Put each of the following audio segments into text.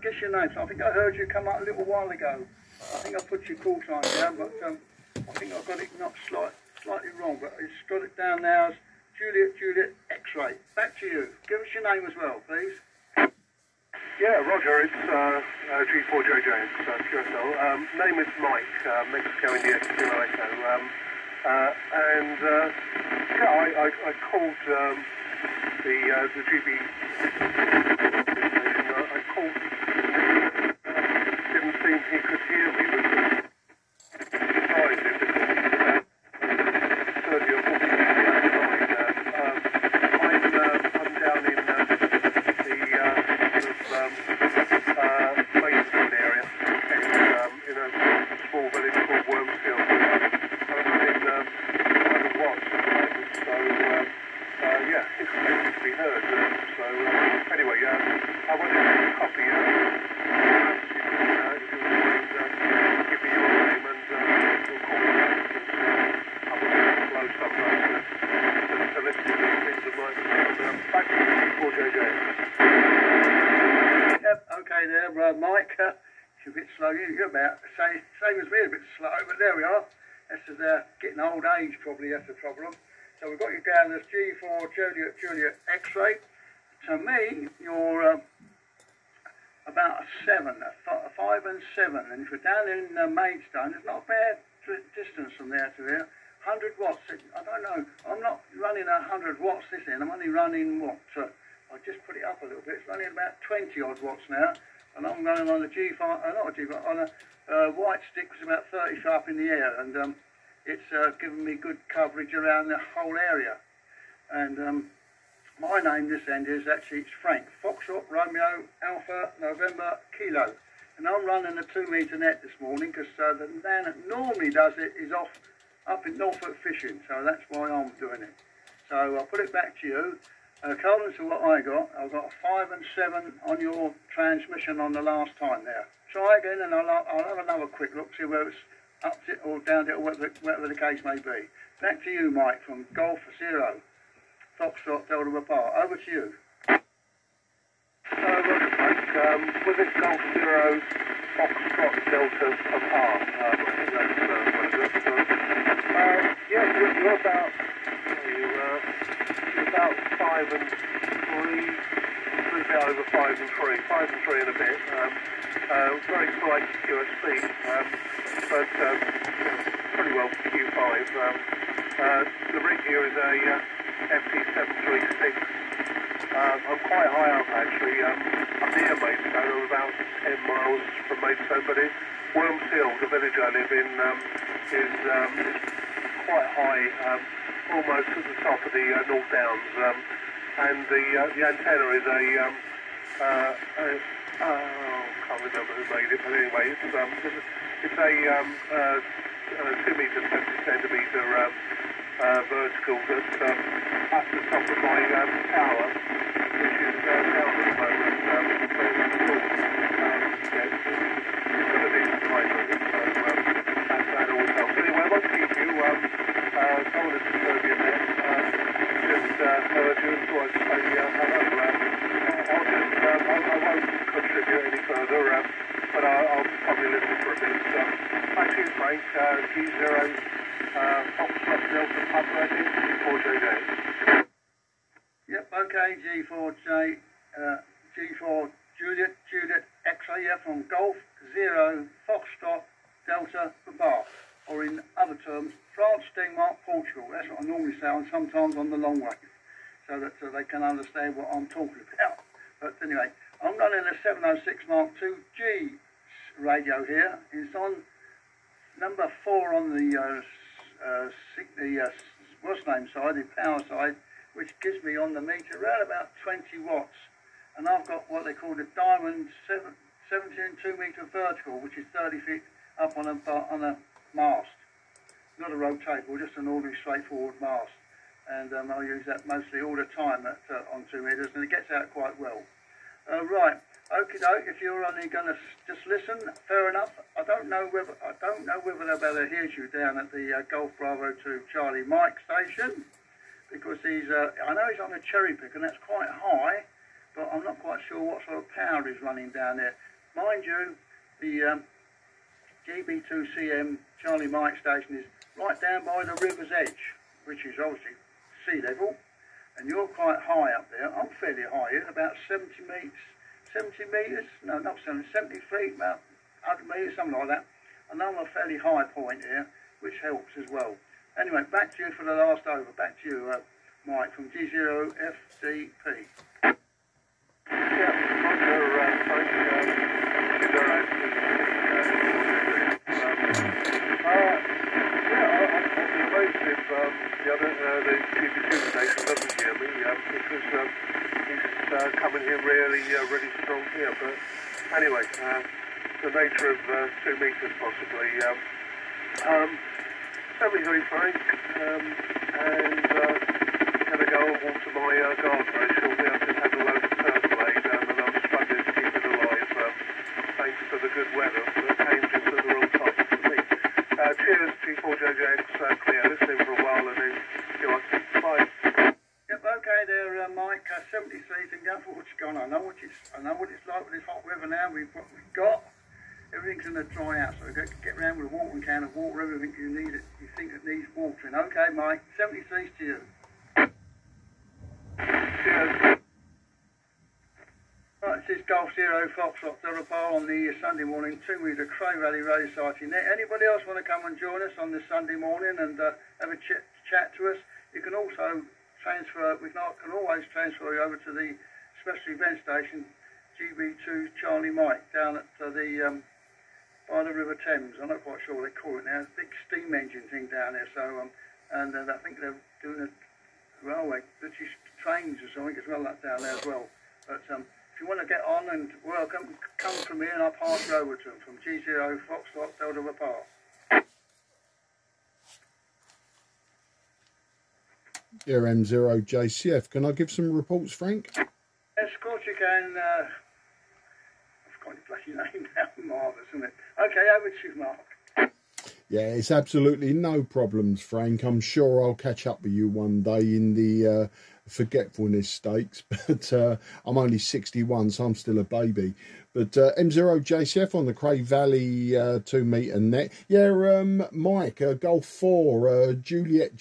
Guess your name. So I think I heard you come up a little while ago. I think I put your call sign down, but I think I've got it not slightly wrong, but it's got it down now as Juliet X-ray. Back to you. Give us your name as well, please. Yeah, Roger, it's G4JJ, it's QSL. Name is Mike, Mexico India Kilo Echo. And yeah, I called the GB. I called. Didn't seem he could hear me. But surprised him because he's 30 or 40 minutes outside. I'm down in the Maidstone area, in a small village called Wormsfield. I'm in Watts at the moment, so yeah, it's expected to be heard. So anyway, I wanted to make a copy. If you would give me your name and we'll call you back. I'm going to blow sometimes to listen to these things that might be back to you, 4JJ. Yep, okay there, Mike. It's a bit slow. You're about same as me, a bit slow, but there we are. That's just getting old age, probably. That's the problem. So we've got you down as G4 Juliet X-ray. To me, you're about a 7, a 5 and 7. And if you're down in Maidstone, it's not a bad distance from there to here. 100 watts. I don't know. I'm not running 100 watts this end. I'm only running what? I just put it up a little bit. It's running about 20 odd watts now. And I'm running on the G5, not a G5, on a white stick, which is about 30 sharp in the air. And it's given me good coverage around the whole area. And my name this end is actually, it's Frank. Foxtrot, Romeo, Alpha, November, Kilo. And I'm running a 2 metre net this morning because the man that normally does it is off up in Norfolk fishing. So that's why I'm doing it. So I'll put it back to you. According to what I've got a 5 and 7 on your transmission on the last time there. Try again and I'll have another quick look, see where it's up to or down to or whatever the case may be. Back to you, Mike, from Golf 0. Foxtrot Delta Papa. Over to you. Roger, Mike. With this Golf 0 Foxtrot Delta Papa, I think that's what it is. Yeah, you're about. About 5 and 3, a bit over 5 and 3, 5 and 3 and a bit. Very slight QSP, but pretty well Q5. The rig here is a FT736. I'm quite high up actually. I'm near Maidstone. I'm about 10 miles from Maidstone, but Wormsfield, the village I live in, is quite high. Almost at the top of the North Downs, and the antenna is a can't remember who made it, but anyway, it's a 2 metre 70 centimetre vertical that's at the top of my tower, which is down at the moment. It's got a decent height on it, so that always helps. Anyway, I won't keep you. I want to disturb you there. Just heard you and thought I'd say hello. I won't contribute any further, but I'll probably listen for a bit. Back to you, Frank. G0 Foxtrot Delta Papa, G4JJ. Yep, okay, G4 Juliet X-ray, yeah, from Golf 0 Foxtrot Delta Papa. Or in other terms, France, Denmark, Portugal. That's what I normally say, and sometimes on the long way, so that they can understand what I'm talking about. But anyway, I'm running a 706 Mark II G radio here. It's on number 4 on the what's name side, the power side, which gives me on the meter around about 20 watts. And I've got what they call the Diamond 17.2 meter vertical, which is 30 feet up on a mast. Not a rotatable, just an ordinary straightforward mast. And I use that mostly all the time on 2 meters, and it gets out quite well. Right, okie doke. If you're only going to just listen, fair enough. I don't know whether they'll be able to hear you down at the Golf Bravo 2 Charlie Mike station, because he's I know he's on a cherry pick, and that's quite high, but I'm not quite sure what sort of power he's running down there. Mind you, the GB2CM Charlie Mike station is right down by the river's edge, which is obviously sea level, and you're quite high up there. I'm fairly high here, about 70 metres, no, not 70, 70 feet, about 100 metres, something like that. And I'm a fairly high point here, which helps as well. Anyway, back to you for the last over. Back to you, Mike, from G0FDP. The GB2 station doesn't hear me because he's coming here really strong here. But anyway, the nature of 2 meters possibly. 73 Frank, and gonna go and water my garden very shortly. I've just had a load of turf laid, and I'm struggling to keep it alive thanks to the good weather that came just at the wrong time for me. Cheers, G4JJX, clear, listening for a while, and then see you on. Bye. Yep, okay there, Mike. 73 and go for what's gone. I know what it's like with this hot weather now. We've got everything's going to dry out, so we've got to get around with a watering can and water everything you think it needs watering. Okay, Mike. 73's to you. Cheers. Right, this is Golf Zero Foxtrot Delta on the Sunday morning 2 meter Cray Valley Road sighting there. Anybody else want to come and join us on this Sunday morning and have a chat to us? You can also transfer, can always transfer you over to the special event station GB2 Charlie Mike down at the by the River Thames. I'm not quite sure what they call it now. It's a big steam engine thing down there. So and I think they're doing a railway, British trains or something as well down there as well. But if you want to get on and welcome, come from here and I'll pass you over to them from G0 Foxtrot Delta Papa. Yeah, M0JCF. Can I give some reports, Frank? Yes, of course you can. I've forgotten your bloody name now. Marvellous, isn't it? Okay, over to you, Mark. Yeah, it's absolutely no problems, Frank. I'm sure I'll catch up with you one day in the forgetfulness stakes, but I'm only 61, so I'm still a baby. But M0JCF on the Cray Valley 2 meter net. Yeah, Mike, Golf 4, Juliet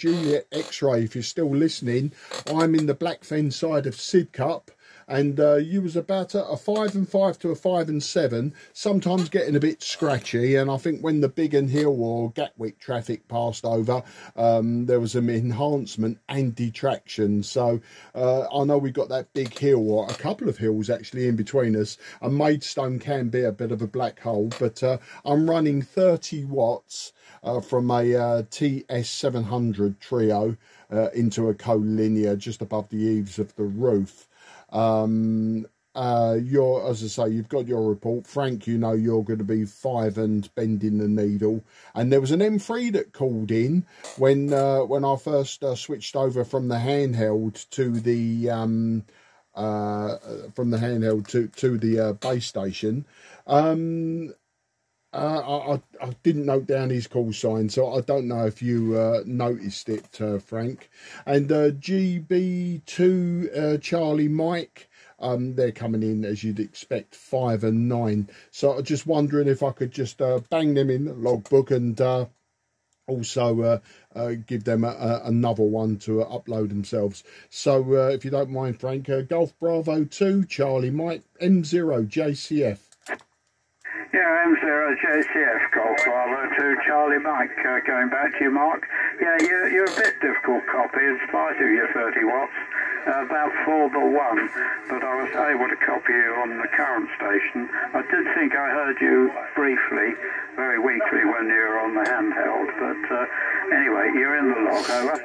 X-Ray, if you're still listening, I'm in the Blackfen side of Sid Cup. And you was about a 5 and 5 to a 5 and 7, sometimes getting a bit scratchy. And I think when the Biggin Hill or Gatwick traffic passed over, there was an enhancement and detraction. So I know we got that big hill, or a couple of hills actually in between us. And Maidstone can be a bit of a black hole, but I'm running 30 watts from a TS700 trio into a collinear just above the eaves of the roof. As I say, you've got your report, Frank. You know you're going to be 5 and bending the needle. And there was an M3 that called in when I first switched over from the handheld to the to the base station. I didn't note down his call sign, so I don't know if you noticed it, Frank. And GB2 Charlie Mike, they're coming in, as you'd expect, 5 and 9. So I'm just wondering if I could just bang them in the logbook and also give them another one to upload themselves. So if you don't mind, Frank, Golf Bravo 2 Charlie Mike, M0JCF. Yeah, M0JCF, Golf Bravo 2 Charlie Mike, going back to you, Mark. Yeah, you're a bit difficult copy in spite of your 30 watts, about 4 but 1, but I was able to copy you on the current station. I did think I heard you briefly, very weakly when you were on the handheld, but anyway, you're in the log, over.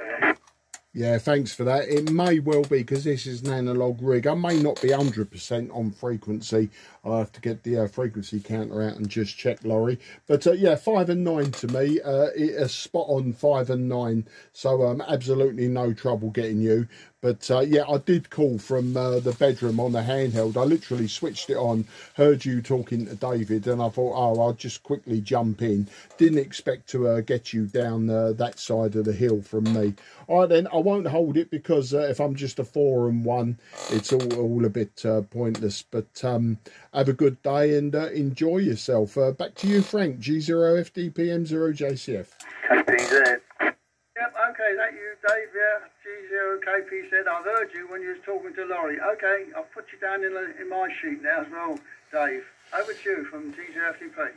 Yeah, thanks for that. It may well be, because this is an analogue rig. I may not be 100% on frequency. I'll have to get the frequency counter out and just check, Laurie. But yeah, 5 and 9 to me, a spot on 5 and 9. So absolutely no trouble getting you. But yeah, I did call from the bedroom on the handheld. I literally switched it on, heard you talking to David, and I thought, oh, I'll just quickly jump in. Didn't expect to get you down that side of the hill from me. All right, then, I won't hold it, because if I'm just a 4 and 1, it's all a bit pointless. But have a good day and enjoy yourself. Back to you, Frank, G0FDPM0JCF. KPZ. Yep, okay, that you, Dave, yeah. G0KP said, I heard you when you was talking to Laurie. Okay, I'll put you down in my sheet now as well, Dave. Over to you from G0FDP.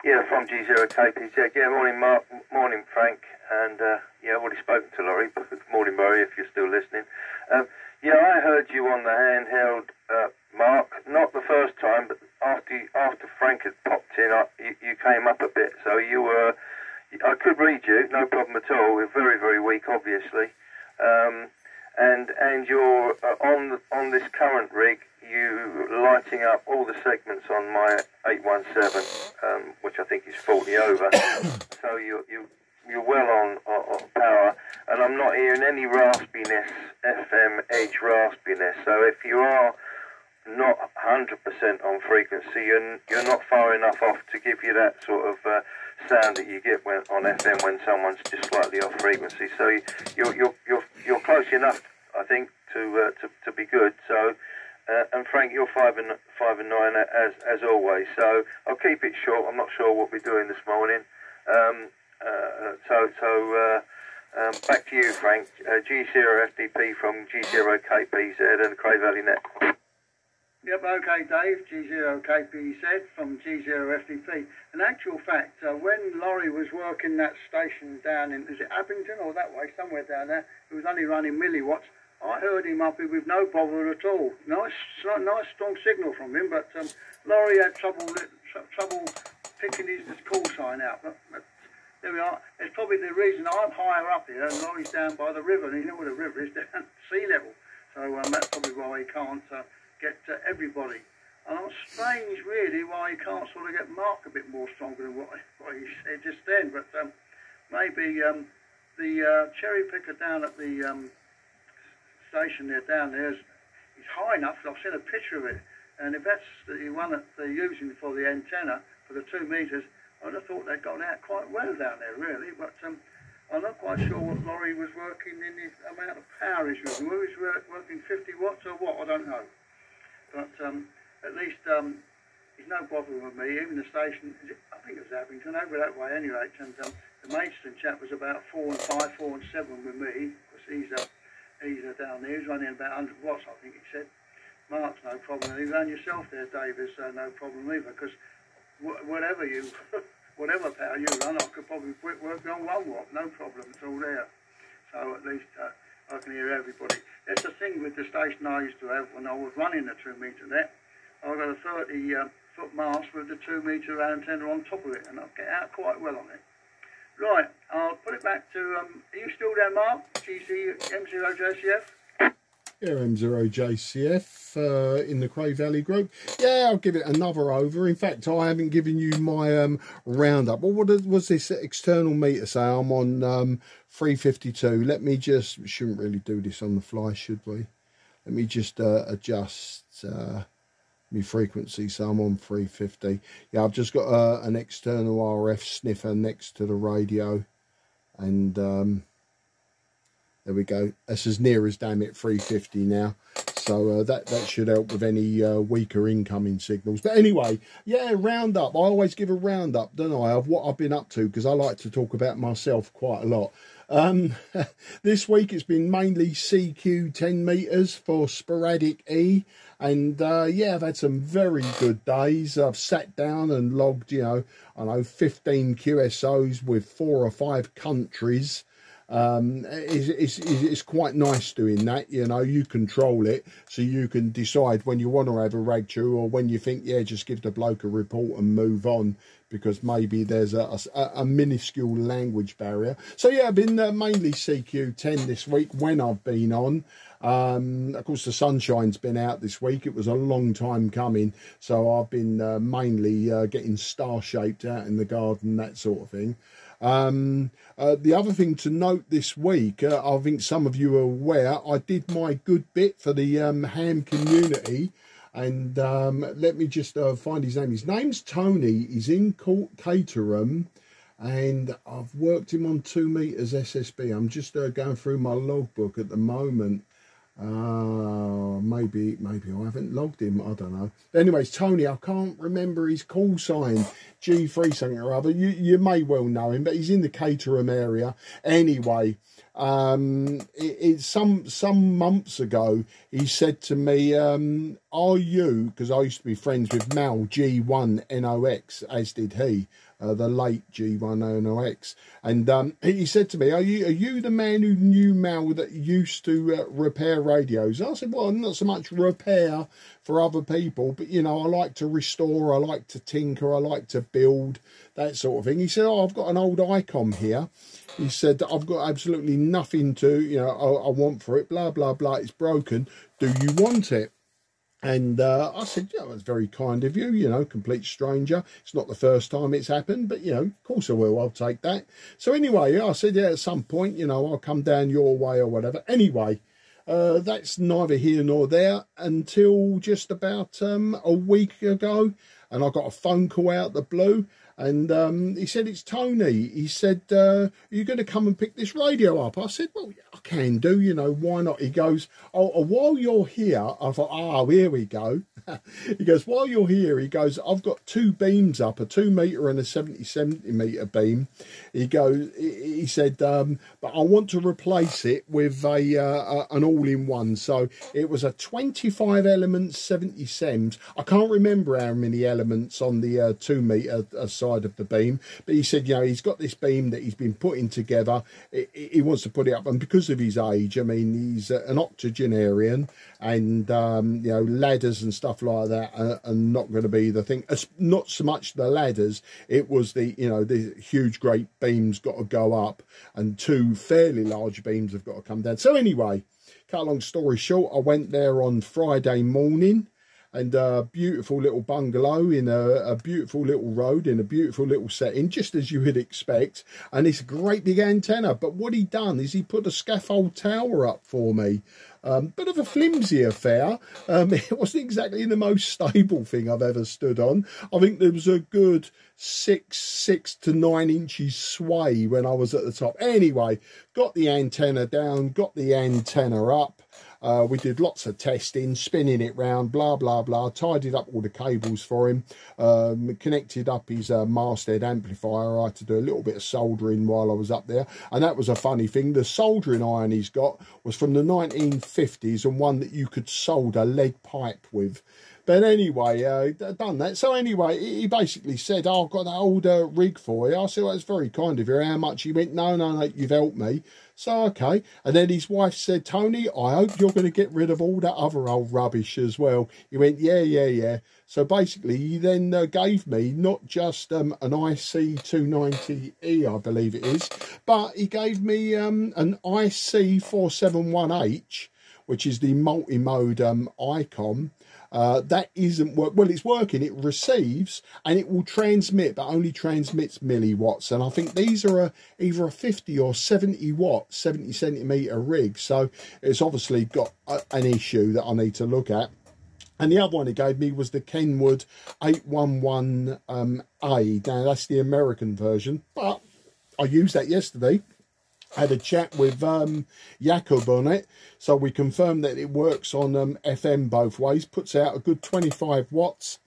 Yeah, from G0KP. Yeah, morning, Mark. Morning, Frank. And yeah, I've already spoken to Laurie. Good morning, Murray, if you're still listening. Yeah, I heard you on the handheld, Mark. Not the first time, but after Frank had popped in, you came up a bit. So you were... I could read you, no problem at all. We're very, very weak, obviously. And you're on this current rig, you lighting up all the segments on my 817, which I think is 40 over. So you're well on power, and I'm not hearing any raspiness, FM edge raspiness. So if you are not 100% on frequency, you're not far enough off to give you that sort of sound that you get on FM when someone's just slightly off frequency. So you're close enough, I think, to be good. So and Frank, you're 5 and 9 as always. So I'll keep it short. I'm not sure what we're doing this morning. Back to you, Frank. G0FDP from G0KPZ and Cray Valley Net. Yep, okay, Dave, G0KPZ from G0FDP. In actual fact, when Laurie was working that station down in, is it Abington or that way, somewhere down there, it was only running milliwatts, I heard him up with no bother at all. Nice strong signal from him, but Laurie had trouble picking his call sign out. But there we are. It's probably the reason I'm higher up here and Laurie's down by the river, and you know where the river is, down sea level. So that's probably why he can't get everybody. And it's strange, really, why he can't sort of get Mark a bit more stronger than what he said just then. But maybe the cherry picker down at the station down there is high enough. I've seen a picture of it, and if that's the one that they're using for the antenna for the 2 meters, I'd have thought they'd gone out quite well down there, really. But I'm not quite sure what Laurie was working in, the amount of power he's using. Whether he's working 50 watts or what, I don't know. But at least he's no bother with me. Even the station, I think it was Abington, over that way anyway. And the Maidstone chap was about 4 and 5, 4 and 7 with me, because he's down there. He's running about 100 watts, I think he said. Mark's no problem. Even yourself there, Dave, is no problem either, because whatever power you run, I could probably work on 1 watt, no problem. It's all there. So at least I can hear everybody. That's the thing with the station I used to have when I was running the 2 meter net. I got a 30-foot mast with the 2 meter antenna on top of it, and I get out quite well on it. Right, I'll put it back to, are you still there, Mark? M0JCF? Yeah, M0JCF in the Cray Valley group. Yeah, I'll give it another over. In fact, I haven't given you my roundup. Well, what was this external meter say? I'm on 352. Let me just, shouldn't really do this on the fly, should we? Let me just adjust my frequency, so I'm on 350. Yeah, I've just got an external RF sniffer next to the radio, and there we go. That's as near as damn it 350 now. So that should help with any weaker incoming signals. But anyway, yeah, roundup. I always give a roundup, don't I, of what I've been up to, because I like to talk about myself quite a lot. This week it's been mainly CQ 10 meters for sporadic E, and yeah, I've had some very good days. I've sat down and logged, 15 QSOs with 4 or 5 countries. It's quite nice doing that. You know, you control it, so you can decide when you want to have a rag chew, or when you think, yeah, just give the bloke a report and move on, because maybe there's a minuscule language barrier. So yeah, I've been mainly CQ10 this week when I've been on. Of course, the sunshine's been out this week. It was a long time coming, so I've been mainly getting star-shaped out in the garden, that sort of thing. The other thing to note this week, I think some of you are aware, I did my good bit for the ham community. And let me just find his name. His name's Tony. He's in Caterham, and I've worked him on 2 meters SSB. I'm just going through my logbook at the moment. Maybe I haven't logged him, I don't know. Anyways, Tony, I can't remember his call sign, G3 something or other. You may well know him, but he's in the Caterham area. Anyway, it's some months ago, he said to me, are you, because I used to be friends with Mal G1NOX, as did he, the late G1NOX, and he said to me, are you the man who knew Mal that used to repair radios? I said, well, not so much repair for other people, but, you know, I like to restore, I like to tinker, I like to build, that sort of thing. He said, oh, I've got an old Icom here. He said, I've got absolutely nothing to, you know, I want for it, blah, blah, blah, it's broken. Do you want it? And I said, yeah, that's very kind of you, you know, complete stranger. It's not the first time it's happened, but, you know, of course I will, I'll take that. So anyway, I said, yeah, at some point, you know, I'll come down your way or whatever. Anyway, that's neither here nor there until just about a week ago. And I got a phone call out the blue. And he said, it's Tony. He said, are you going to come and pick this radio up? I said, well, yeah, I can do, you know, why not? He goes, oh, while you're here, I thought, oh, here we go. He goes, while you're here, he goes, I've got 2 beams up, a 2 meter and a 70 centimeter beam. He goes, he said, but I want to replace it with an all-in-one. So it was a 25 elements, 70 sems. I can't remember how many elements on the 2 meter side of the beam, but he said, you know, he's got this beam that he's been putting together. He wants to put it up, and because of his age, I mean, he's an octogenarian, and you know, ladders and stuff like that are not going to be the thing. Not so much the ladders, it was the, you know, the huge great beams got to go up, and 2 fairly large beams have got to come down. So anyway, cut a long story short, I went there on Friday morning, and a beautiful little bungalow in a beautiful little road in a beautiful little setting, just as you would expect. And it's a great big antenna. But what he done is he put a scaffold tower up for me. Bit of a flimsy affair. It wasn't exactly the most stable thing I've ever stood on. I think there was a good 6 to 9 inches sway when I was at the top. Anyway, got the antenna down, got the antenna up. We did lots of testing, spinning it round, blah, blah, blah, tidied up all the cables for him, connected up his masthead amplifier. I had to do a little bit of soldering while I was up there. And that was a funny thing. The soldering iron he's got was from the 1950s, and one that you could solder lead pipe with. But anyway, done that. So anyway, he basically said, oh, I've got that old rig for you. I said, well, it's very kind of you. How much? He went, no, you've helped me. So, okay. And then his wife said, Tony, I hope you're going to get rid of all that other old rubbish as well. He went, yeah. So basically, he then gave me not just an IC290E, I believe it is, but he gave me an IC471H, which is the multi-mode Icom. That isn't work. Well, it's working. It receives and it will transmit, but only transmits milliwatts. And I think these are either a 50 or 70 watt, 70 centimeter rig. So it's obviously got an issue that I need to look at. And the other one he gave me was the Kenwood 811A. Now that's the American version, but I used that yesterday. Had a chat with Jakob on it, so we confirmed that it works on FM both ways, puts out a good 25 watts,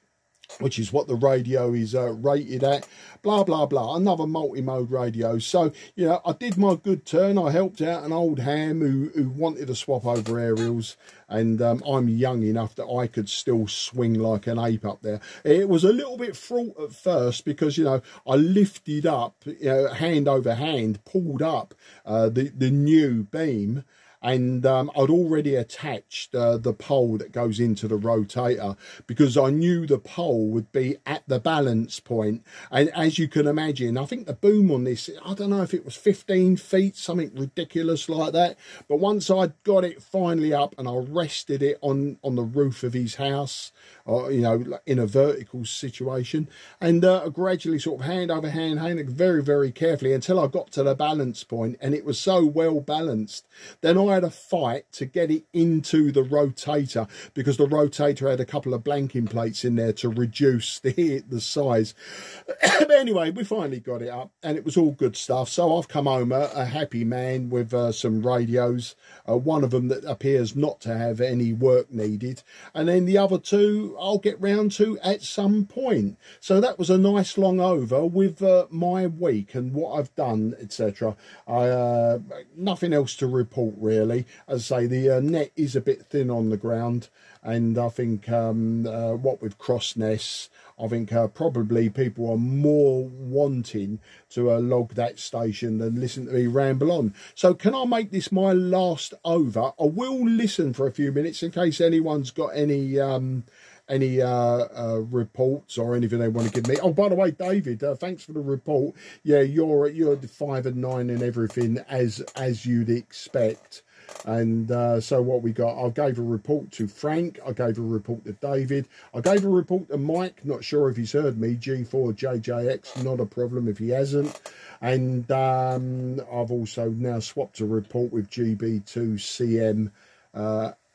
which is what the radio is rated at, blah blah blah, another multi-mode radio. So you know, I did my good turn. I helped out an old ham who wanted to swap over aerials, and I'm young enough that I could still swing like an ape up there. It was a little bit fraught at first because, you know, I lifted up, you know, hand over hand, pulled up the new beam, and I'd already attached the pole that goes into the rotator because I knew the pole would be at the balance point. And as you can imagine, I think the boom on this, I don't know if it was 15 feet, something ridiculous like that. But once I'd got it finally up and I rested it on the roof of his house, you know, in a vertical situation, and gradually sort of hand over hand, very, very carefully until I got to the balance point, and it was so well balanced. Then I had a fight to get it into the rotator because the rotator had a couple of blanking plates in there to reduce the size. But anyway, we finally got it up and it was all good stuff. So I've come home a happy man with some radios, one of them that appears not to have any work needed, and then the other two I'll get round to at some point. So that was a nice long over with my week and what I've done, etc. Nothing else to report really. As I say, the net is a bit thin on the ground, and I think what with Crossness, I think probably people are more wanting to log that station than listen to me ramble on. So can I make this my last over? I will listen for a few minutes in case anyone's got any reports or anything they want to give me. Oh, by the way, David, thanks for the report. Yeah, you're 5 and 9 and everything as you'd expect. And so what we got, I gave a report to Frank, I gave a report to David, I gave a report to Mike, not sure if he's heard me, G4JJX, not a problem if he hasn't. And I've also now swapped a report with GB2CM.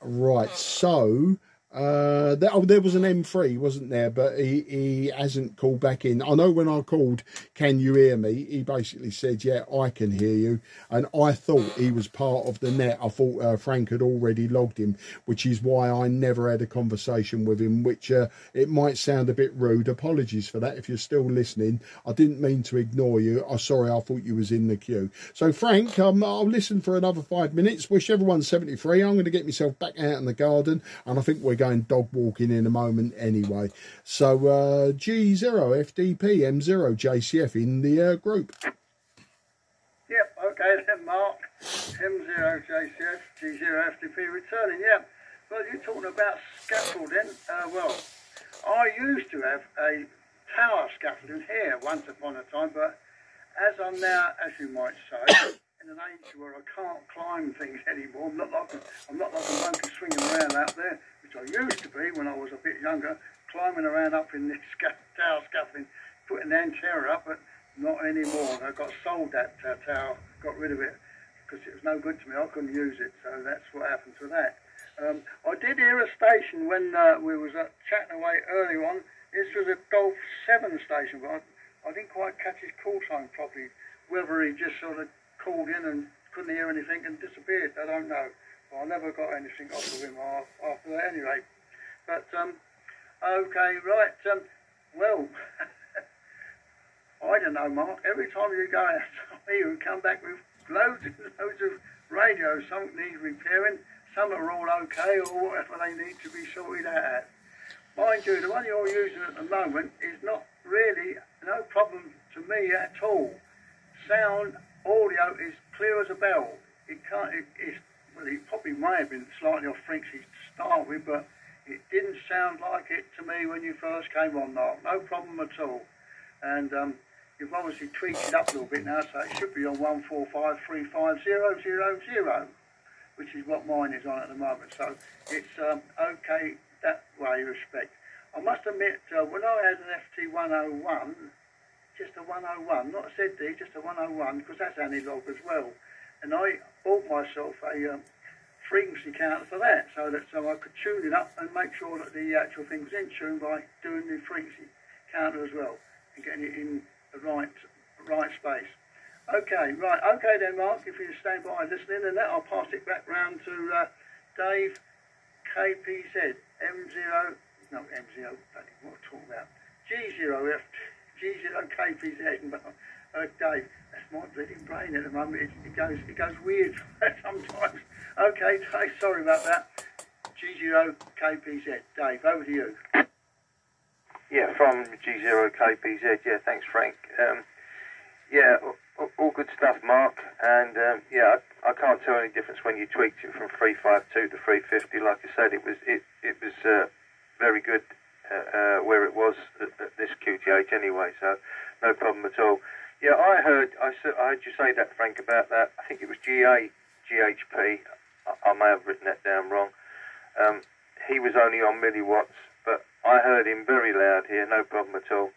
Right, so there was an M3, wasn't there? But he hasn't called back in. I know when I called, can you hear me? He basically said, yeah, I can hear you. And I thought he was part of the net. I thought Frank had already logged him, which is why I never had a conversation with him, which it might sound a bit rude. Apologies for that if you're still listening. I didn't mean to ignore you. I'm sorry, I thought you was in the queue. So Frank, I'll listen for another 5 minutes. Wish everyone 73. I'm going to get myself back out in the garden, and I think we're going dog walking in a moment anyway. So G0FDP M0 JCF in the group. Yep, okay then, Mark. M0 JCF G0FDP returning. Yep. Well, you're talking about scaffolding. Well, I used to have a tower scaffolding here once upon a time, but as I'm now, as you might say, in an age where I can't climb things anymore, I'm not like a monkey swinging around out there, which I used to be when I was a bit younger, climbing around up in this tower scaffolding, putting the antenna up, but not anymore. I got sold that tower, got rid of it because it was no good to me. I couldn't use it, so that's what happened to that. I did hear a station when we was chatting away early on. This was a Golf 7 station, but I didn't quite catch his call sign properly. Whether he just sort of called in and couldn't hear anything and disappeared, I don't know. Well, I never got anything off of him after that anyway. But, okay, right, well, I don't know, Mark, every time you go out, you come back with loads and loads of radios. Some need repairing, some are all okay, or whatever they need to be sorted out at. Mind you, the one you're using at the moment is not really no problem to me at all. Sound, audio is clear as a bell. Well, it probably may have been slightly off frequency to start with, but it didn't sound like it to me when you first came on, Mark. No problem at all. And you've obviously tweaked it up a little bit now, so it should be on 145350000, which is what mine is on at the moment. So it's okay that way, respect. I must admit, when I had an FT101, just a 101, not a ZD, just a 101, because that's analog as well. And I bought myself a frequency counter for that, so I could tune it up and make sure that the actual thing was in tune by doing the frequency counter as well and getting it in the right space. Okay, right, okay then, Mark, if you stand by listening, and that I'll pass it back round to Dave KPZ M0 no MZO, what I'm talking about. G0KPZ, Dave, that's my bleeding brain at the moment. It goes weird sometimes. Okay, Dave, sorry about that. G0KPZ, Dave, over to you. Yeah, from G0KPZ. Yeah, thanks, Frank. Yeah, all good stuff, Mark. And yeah, I can't tell any difference when you tweaked it from 352 to 350. Like I said, it was very good where it was at this QTH anyway. So no problem at all. Yeah, I heard you say that, Frank, about that. I think it was GHP. I may have written that down wrong. He was only on milliwatts, but I heard him very loud here, no problem at all.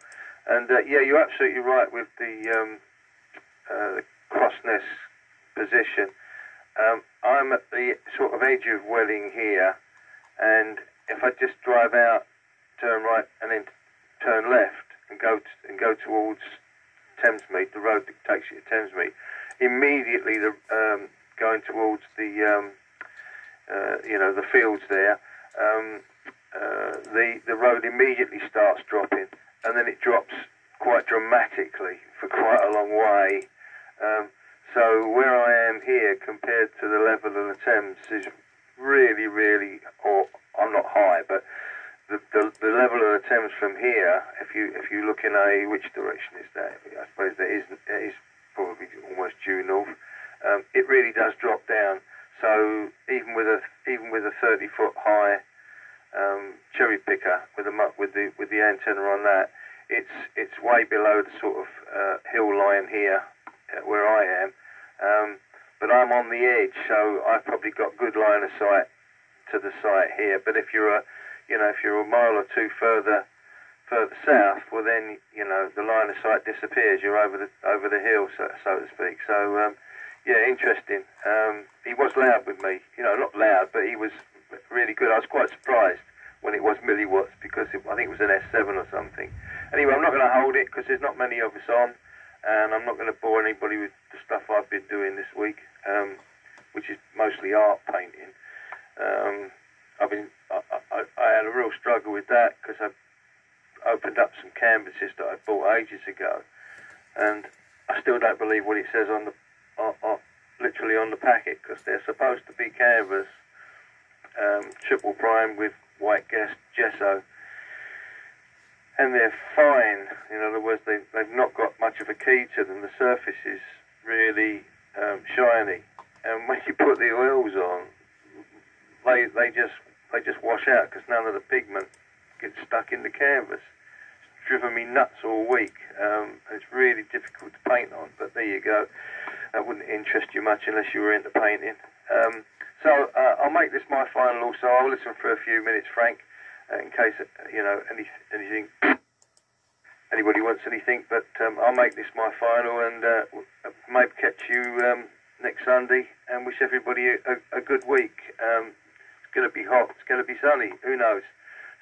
And yeah, you're absolutely right with the Crossness position. I'm at the sort of edge of Welling here, and if I just drive out, turn right, and then turn left and go towards Thamesmead, the road that takes you to Thamesmead, immediately going towards the the fields there, the road immediately starts dropping, and then it drops quite dramatically for quite a long way. So where I am here compared to the level of the Thames is really, really, or I'm not high, but the level of the Thames from here, if you look in which direction is that? I suppose that is probably almost due north. It really does drop down. So even with a 30-foot high cherry picker with the antenna on that, it's way below the sort of hill line here where I am. But I'm on the edge, so I've probably got good line of sight to the site here. But if you're a mile or two further south, well then the line of sight disappears. You're over the hill, so to speak. So yeah, interesting. He was loud with me, not loud, but he was really good. I was quite surprised when it was milliwatts because I think it was an S7 or something. Anyway, I'm not going to hold it because there's not many of us on, and I'm not going to bore anybody with the stuff I've been doing this week, which is mostly art painting. I had a real struggle with that because I opened up some canvases that I bought ages ago, and I still don't believe what it says on the literally on the packet, because they're supposed to be canvas, triple prime with white gesso, and they're fine. In other words, they've not got much of a key to them. The surface is really shiny, and when you put the oils on, they just wash out because none of the pigment gets stuck in the canvas. It's driven me nuts all week. It's really difficult to paint on, but there you go. That wouldn't interest you much unless you were into painting. So I'll make this my final also. I'll listen for a few minutes, Frank, in case anything anybody wants anything. But I'll make this my final, and maybe catch you next Sunday, and wish everybody a good week. It's going to be hot. It's going to be sunny. Who knows?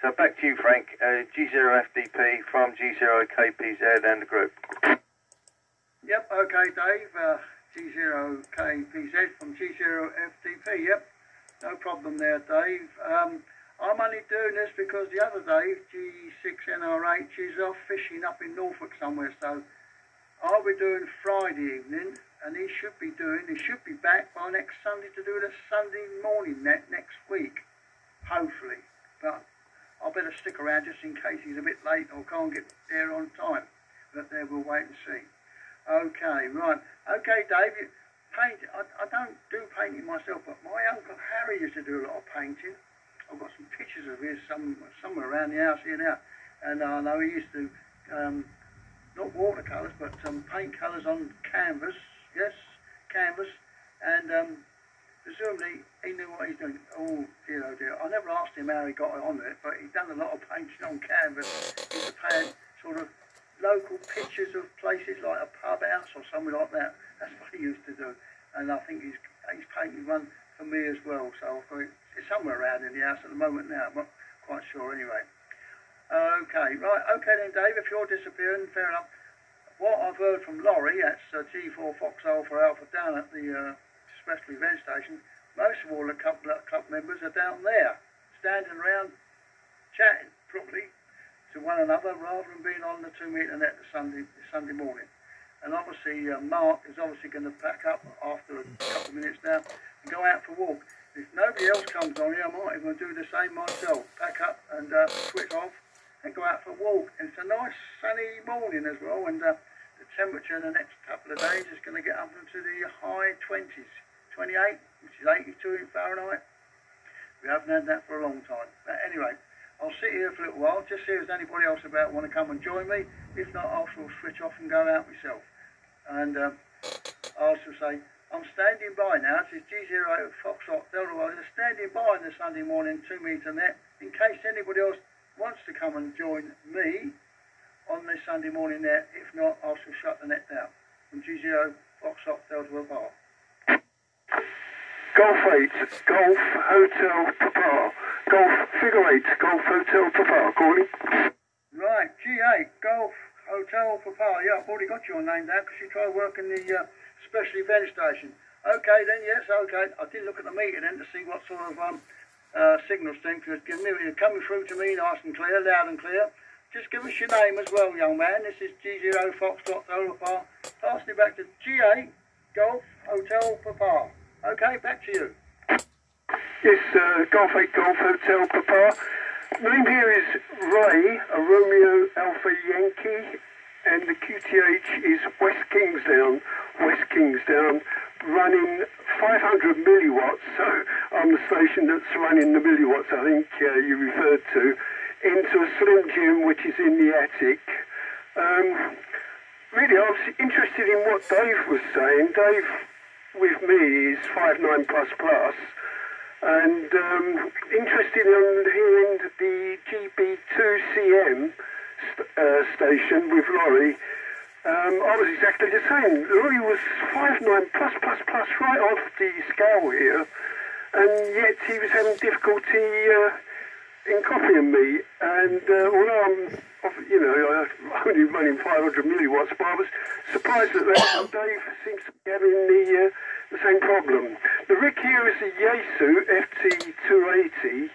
So back to you, Frank. G0FDP from G0KPZ and the group. Yep. Okay, Dave. G0KPZ from G0FDP. Yep. No problem there, Dave. I'm only doing this because the other Dave, G6NRH, is off fishing up in Norfolk somewhere. So I'll be doing Friday evening, and he should be back by next Sunday to do the Sunday morning next week, hopefully. But I better stick around just in case he's a bit late or can't get there on time. But there, we'll wait and see. Okay, right. Okay, Dave, I don't do painting myself, but my Uncle Harry used to do a lot of painting. I've got some pictures of his somewhere around the house here now. And I know he used to, not watercolours, but paint colours on canvas. Yes, canvas. And presumably he knew what he's doing. Oh dear, oh dear. I never asked him how he got on it, but he'd done a lot of painting on canvas. He used to paint sort of local pictures of places like a pub house or something like that. That's what he used to do. And I think he's painted one for me as well. So I've got it's somewhere around in the house at the moment now. I'm not quite sure anyway. Okay, right. Okay then, Dave, if you're disappearing, fair enough. What I've heard from Laurie, that's G4 Foxhole for Alpha down at the special event station, most of all the club members are down there, standing around chatting, probably, to one another rather than being on the 2 metre net Sunday morning. And obviously Mark is obviously going to pack up after a couple of minutes now and go out for a walk. If nobody else comes on here, I might even do the same myself. Pack up and switch off and go out for a walk. And it's a nice sunny morning as well, and the temperature in the next couple of days is going to get up into the high 20s, 28, which is 82 in Fahrenheit. We haven't had that for a long time. But anyway, I'll sit here for a little while, just see if there's anybody else about want to come and join me. If not, I shall switch off and go out myself. And I shall say, I'm standing by now. This is G0 Foxtrot Delta. I'm standing by on the Sunday morning 2 metre net in case anybody else wants to come and join me on this Sunday morning net. If not, I shall shut the net down. From G0 Foxtrot Delta Bar. Golf 8, Golf Hotel Papa. Golf Figure 8, Golf Hotel Papa. Calling. Right, G8 Golf Hotel Papa. Yeah, I've already got your name down because you tried working the special event station. Okay then, yes, okay. I did look at the meter then to see what sort of signal strength you're coming through to me nice and clear, loud and clear. Just give us your name as well, young man. This is G0 Foxtrot Delta Papa. Passing it back to G8 Golf Hotel Papa. Okay, back to you. Yes, Golf 8 Golf Hotel Papa. Name here is Ray, a Romeo Alpha Yankee, and the QTH is West Kingsdown, running 500 milliwatts, so I'm the station that's running the milliwatts I think you referred to, into a Slim Jim which is in the attic. Really, I was interested in what Dave was saying. Dave, with me, is 59++. And interested in hearing the GB2CM station with Laurie. I was exactly the same. Laurie was 59+++ right off the scale here, and yet he was having difficulty in copying me. And although I'm only running 500 milliwatts, but I was surprised at that. Dave seems to be having the same problem. The rig here is a Yaesu FT280,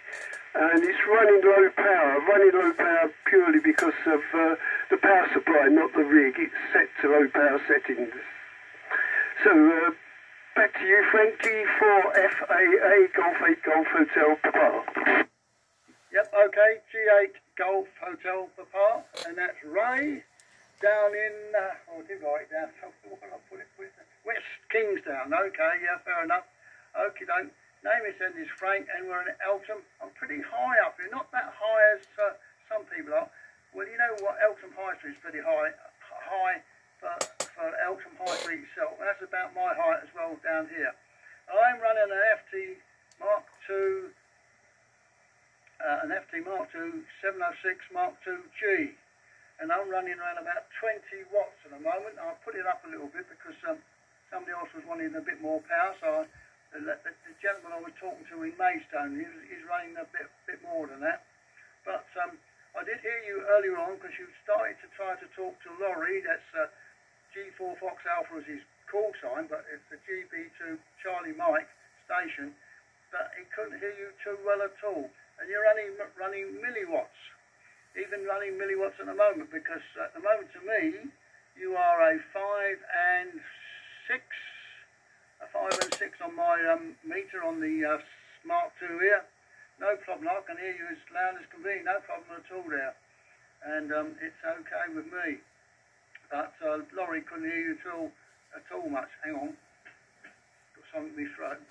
and it's running low power purely because of the power supply, not the rig. It's set to low power settings. So back to you, Frank. G4FAA Golf 8 Golf Hotel Papa. Yep, okay, G8 Golf Hotel Papa, and that's Ray down in, I did write it down, West Kingsdown. Okay, yeah, fair enough. Okie doke. Name is Frank, and we're in Eltham. I'm pretty high up here, not that high as some people are. Well, you know what, Eltham High Street is pretty high for Eltham High Street itself. That's about my height as well down here. I'm running an FT Mark II, 706 Mark II G. And I'm running around about 20 watts at the moment. I'll put it up a little bit because somebody else was wanting a bit more power. So the gentleman I was talking to in Maidstone, he's running a bit more than that. But I did hear you earlier on because you started to try to talk to Laurie. That's G4 Fox Alpha is his call sign, but it's the GB2 Charlie Mike station. But he couldn't hear you too well at all. And you're running milliwatts. Even running milliwatts at the moment, because at the moment to me you are a 5 and 6 on my meter on the Mark II here. No problem, I can hear you as loud as can be, no problem at all there, and it's okay with me. But Laurie couldn't hear you at all much. Hang on, got something in my throat,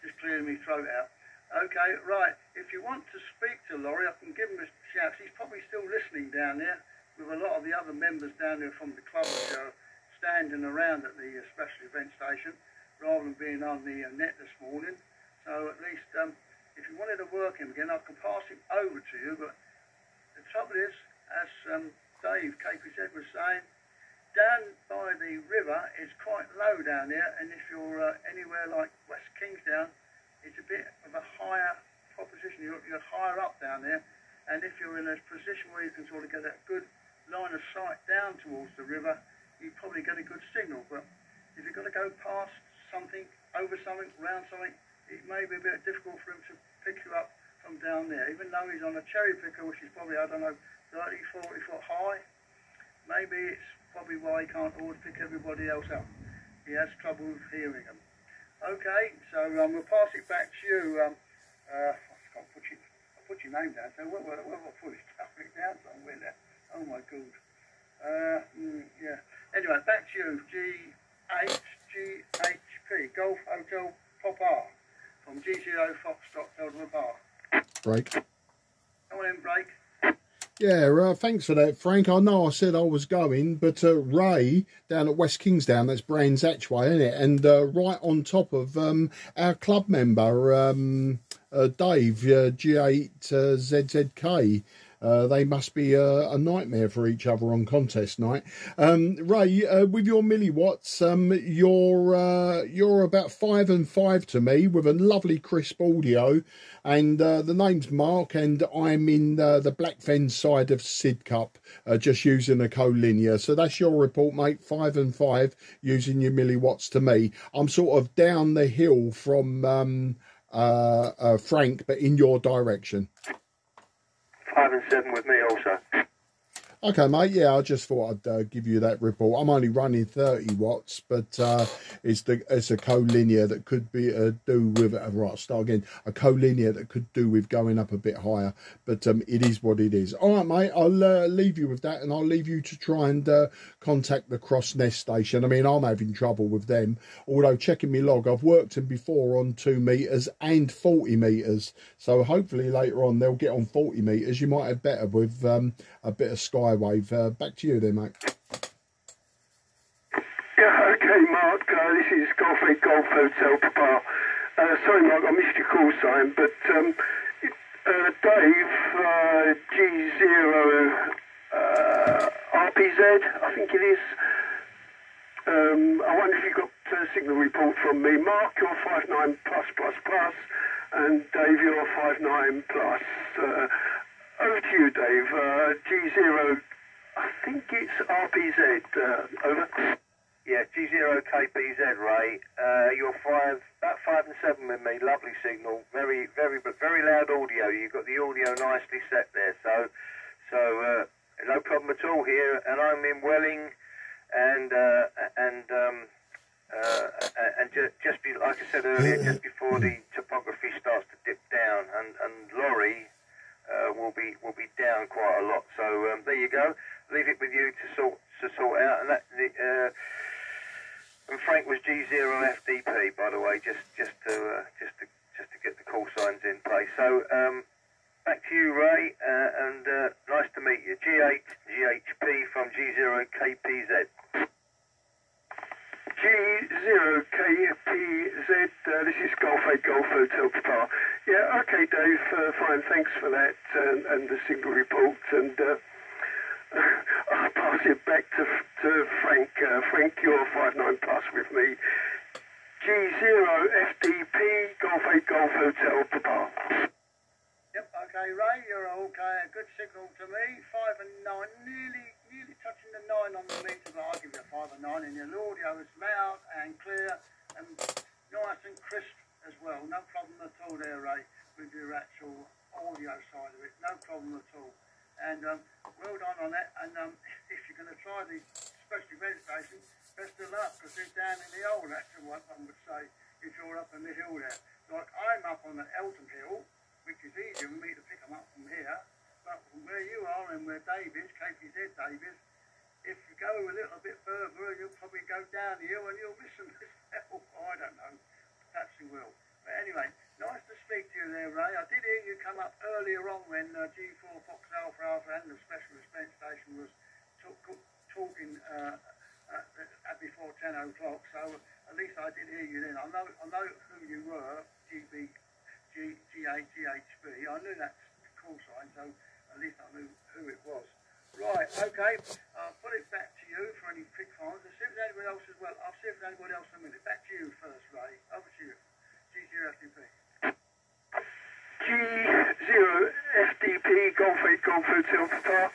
just clearing my throat out. Okay, right, if you want to speak to Laurie, I can give him a shout. He's probably still listening down there with a lot of the other members down there from the club which are standing around at the special event station rather than being on the net this morning. So at least if you wanted to work him again, I can pass him over to you. But the trouble is, as Dave KPZ was saying, down by the river it's quite low down there, and if you're anywhere like West Kingsdown, it's a bit of a higher proposition. You're higher up down there, and if you're in a position where you can sort of get a good line of sight down towards the river, you probably get a good signal. But if you've got to go past something, over something, round something, it may be a bit difficult for him to pick you up from down there, even though he's on a cherry picker, which is probably, I don't know, 30, 40 foot high. Maybe it's probably why he can't always pick everybody else up. He has trouble with hearing them. Okay, so we'll pass it back to you. I'll put your name down, so where have I put it? I'll put it down somewhere there. Oh my God. Yeah. Anyway, back to you. GHP, Golf Hotel Papa, from G0 Foxtrot Delta Bar. Break. Come on in, break. Yeah, thanks for that, Frank. I know I said I was going, but Ray down at West Kingsdown, that's Brands Hatchway, isn't it? And right on top of our club member, Dave, G8ZZK. They must be a nightmare for each other on contest night. Ray, with your milliwatts, you're about 5 and 5 to me with a lovely crisp audio. And the name's Mark, and I'm in the Black Fen side of Sid Cup, just using a co-linear. So that's your report, mate. 5 and 5 using your milliwatts to me. I'm sort of down the hill from Frank, but in your direction. 5 and 7 with me also. Okay, mate. Yeah, I just thought I'd give you that report. I'm only running 30 watts, but it's a co-linear that could be do with right. Start again. A co-linear that could do with going up a bit higher, but it is what it is. All right, mate. I'll leave you with that, and I'll leave you to try and contact the Crossness station. I mean, I'm having trouble with them. Although checking my log, I've worked them before on 2 meters and 40 meters. So hopefully later on they'll get on 40 meters. You might have better with a bit of Skywave. Back to you then, mate. Yeah, okay, Mark. This is Golf 8 Golf Hotel Papa. Sorry, Mark, I missed your call sign, but Dave, G0 RPZ, I think it is. I wonder if you got a signal report from me. Mark, you're 59 plus, and Dave, you're 59 plus. Over to you, Dave. G0, I think it's RPZ. Over. Yeah, G0KPZ, Ray. You're about 5 and 7 with me. Lovely signal. Very loud audio. You've got the audio nicely set there. So no problem at all here. And I'm in Welling, and just like I said earlier, just before the topography starts to dip down, and Laurie will be down quite a lot. So there you go. Leave it with you to sort out. And that and Frank was G0FDP, by the way, just to get the call signs in place. So back to you, Ray, and nice to meet you. GHP from G0KPZ. G0KPZ, this is Golf 8 Golf Hotel Papa. Yeah, okay, Dave, fine, thanks for that, and the signal report, and I'll pass it back to Frank. Frank, you're 59 plus with me. G0FDP, Golf 8 Golf Hotel Papa. Yep, okay, Ray, you're okay. A good signal to me. 5 and 9, nearly touching the 9 on the meter, but I'll give you a 5 and 9. And your audio is loud and clear and nice and crisp as well. No problem at all there, Ray, with your actual audio side of it. No problem at all. And well done on that. And if you're going to try the specialty red station, best of luck, because they're down in the hole, that's what one would say, if you're up in the hill there. Like I'm up on the Elton Hill, which is easier for me to pick them up from here, but from where you are and where Dave is, KPZ Dave is, if you go a little bit further, you'll probably go down the hill and you'll miss them as well. I don't know, perhaps you will. But anyway, nice to speak to you there, Ray. I did hear you come up earlier on when G4 Fox Alpha and the special suspense station was talking before 10 o'clock, so at least I did hear you then. I know who you were, GHP. I knew that call sign, so at least I knew who it was. Right, okay, I'll put it back to you for any quick finds. I'll see if there's anybody else as well. I'll see if there's anybody else in a minute. Back to you first, Ray. Over to you. G0FDP. G0FDP, Golf 8 Golf Hotel Papa.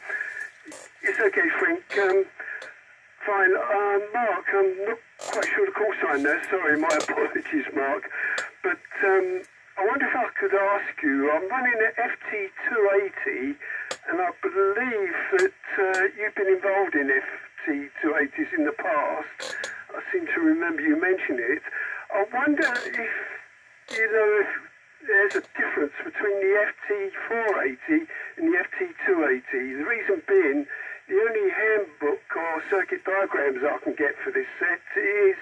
It's okay, Frank. Fine. Mark, I'm not quite sure the call sign there. Sorry, my apologies, Mark. But I wonder if I could ask you, I'm running an FT280, and I believe that you've been involved in FT280s in the past. I seem to remember you mentioning it. I wonder if, you know, if there's a difference between the FT480 and the FT280. The reason being, the only handbook or circuit diagrams I can get for this set is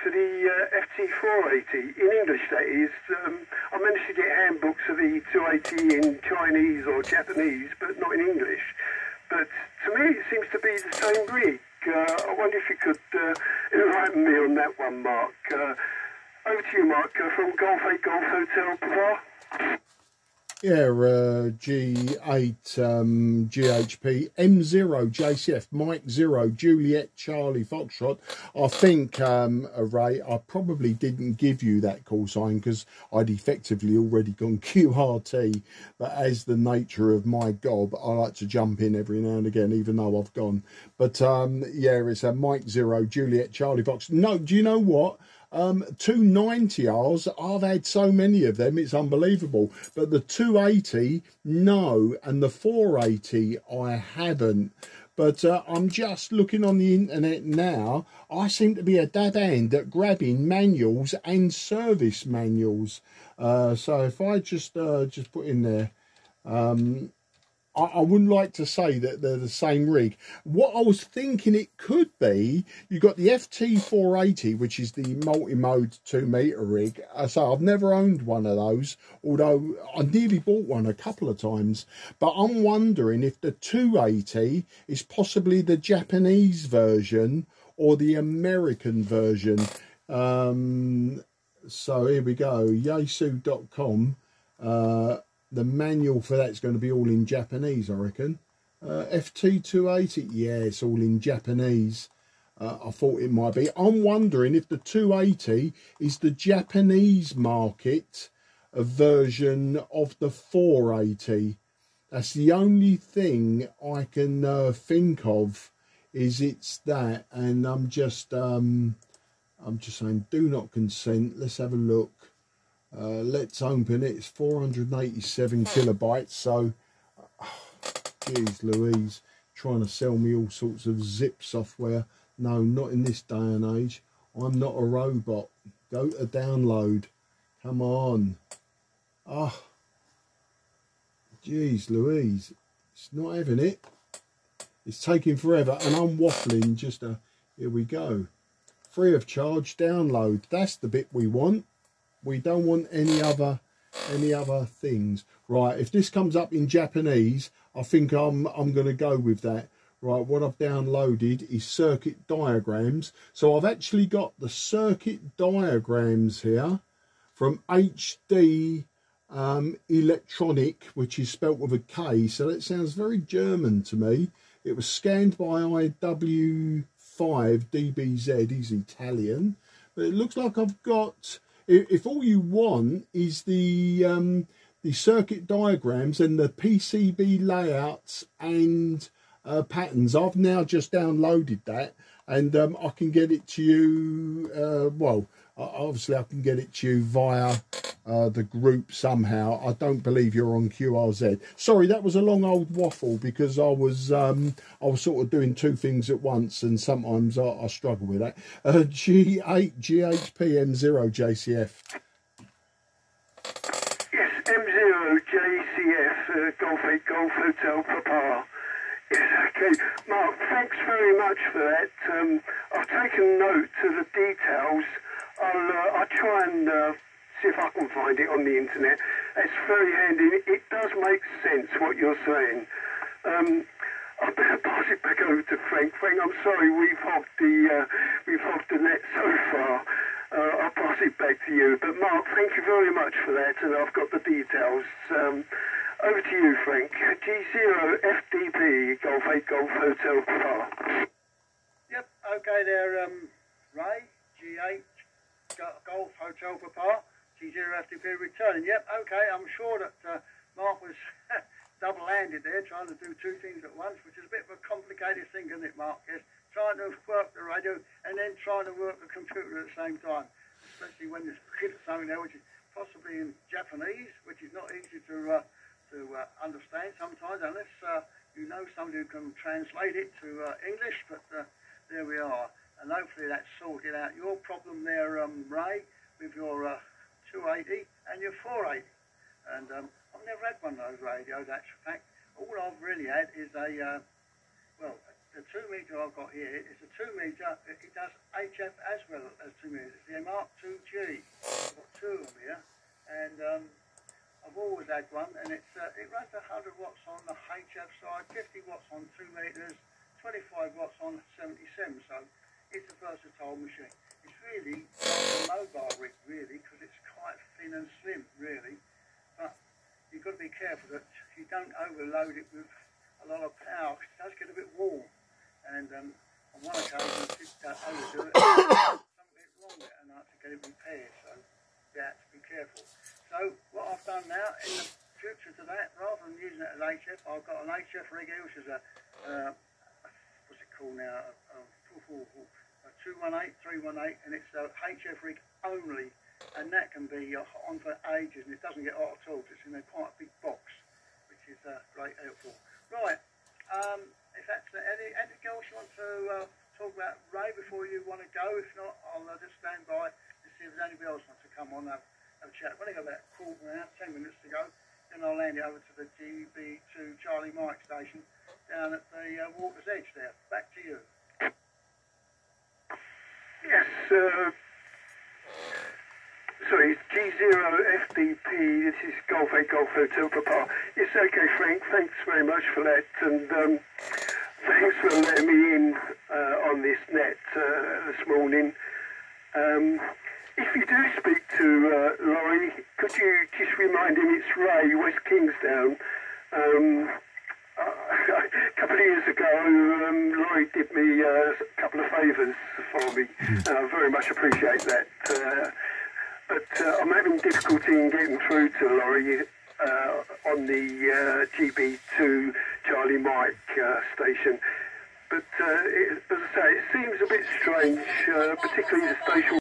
for the FT480, in English that is. I managed to get handbooks for the 280 in Chinese or Japanese, but not in English. But to me it seems to be the same rig. I wonder if you could enlighten me on that one, Mark. Over to you, Mark, from Golf 8 Golf Hotel, Papa. Yeah, G8 GHP M0 JCF Mike 0 Juliet Charlie Foxtrot. I think Ray, I probably didn't give you that call sign because I'd effectively already gone QRT, but as the nature of my gob, I like to jump in every now and again, even though I've gone. But yeah, it's a Mike 0 Juliet Charlie Fox. No, do you know what? 290Rs, I've had so many of them, it's unbelievable. But the 280, no, and the 480, I haven't. But I'm just looking on the internet now. I seem to be a dab hand at grabbing manuals and service manuals. So if I just put in there, I wouldn't like to say that they're the same rig. What I was thinking it could be, you've got the FT480, which is the multi-mode 2-meter rig. So I've never owned one of those, although I nearly bought one a couple of times. But I'm wondering if the 280 is possibly the Japanese version or the American version. So here we go, yaesu.com. The manual for that's going to be all in Japanese, I reckon. FT280, yeah, it's all in Japanese. I thought it might be. I'm wondering if the 280 is the Japanese market version of the 480. That's the only thing I can think of, is it's that. And I'm just saying, do not consent. Let's have a look. Let's open it. It's 487 kilobytes. So, geez Louise, trying to sell me all sorts of zip software. No, not in this day and age. I'm not a robot. Go to download. Come on. Ah, geez Louise, it's not having it. It's taking forever, and I'm waffling. Here we go. Free of charge download. That's the bit we want. We don't want any other things. Right, if this comes up in Japanese, I think I'm going to go with that. Right, what I've downloaded is circuit diagrams. So I've actually got the circuit diagrams here from HD Electronic, which is spelt with a K. So that sounds very German to me. It was scanned by IW5DBZ. He's Italian. But it looks like I've got... If all you want is the circuit diagrams and the PCB layouts and patterns, I've now just downloaded that, and I can get it to you. Well, obviously I can get it to you via the group somehow. I don't believe you're on QRZ. Sorry, that was a long old waffle because I was sort of doing two things at once, and sometimes I struggle with that. G8 GHP M0 JCF. Yes, M0 JCF, Golf 8 Golf Hotel Papa. Yes, okay. Mark, thanks very much for that. I've taken note of the details. I'll try and see if I can find it on the internet. It's very handy. It does make sense what you're saying. I better pass it back over to Frank. Frank, I'm sorry we've hogged the net so far. I'll pass it back to you. But Mark, thank you very much for that, and I've got the details. Over to you, Frank. G0 FDP Golf 8 Golf Hotel Papa. Yep, okay there, Ray, G8 Golf Hotel Papa, G0 FDP returning. Yep, okay, I'm sure that Mark was double-handed there, trying to do two things at once, which is a bit of a complicated thing, isn't it, Mark? Yes, trying to work the radio and then trying to work the computer at the same time, especially when there's something there which is possibly in Japanese, which is not easy to understand sometimes, unless you know somebody who can translate it to English. But there we are, and hopefully that's sorted out your problem there, Ray, with your 280 and your 480. And I've never had one of those radios, actually. In fact, all I've really had is a well, the 2 meter I've got here is a 2 meter. It does HF as well as 2 meters. It's the Mark 2G. I've got two of them here, and I've always had one, and it runs 100 watts on the HF side, 50 watts on 2 meters, 25 watts on 77. So it's a versatile machine. It's really like a mobile rig, really, because it's quite thin and slim, really. But you've got to be careful that you don't overload it with a lot of power, 'cause it does get a bit warm. And on one occasion I did overdo it, something went wrong with it, and I had to get it repaired, so you have to be careful. So what I've done now, in the future to that, rather than using it as HF, I've got an HF rig here, which is a, what's it called now, a 218, 318, and it's a HF rig only, and that can be on for ages, and it doesn't get hot at all, it's in a quite a big box, which is great helpful. Right, if that's anything else you want to talk about, Ray, before you want to go? If not, I'll just stand by to see if there's anybody else wants to come on and have a chat. I've only got about a quarter of an hour, 10 minutes to go, then I'll hand it over to the GB2 Charlie Mike station down at the water's edge there. Back to you. Yes, sorry, G0FDP, this is Golf 8 Golf Hotel Papa. Yes, okay, Frank, thanks very much for that, and thanks for letting me in on this net this morning. If you do speak to Laurie, could you just remind him it's Ray, West Kingsdown. A couple of years ago, Laurie did me a couple of favours for me, and I very much appreciate that. But I'm having difficulty in getting through to Laurie on the GB2 Charlie Mike station. But as I say, it seems a bit strange, particularly the station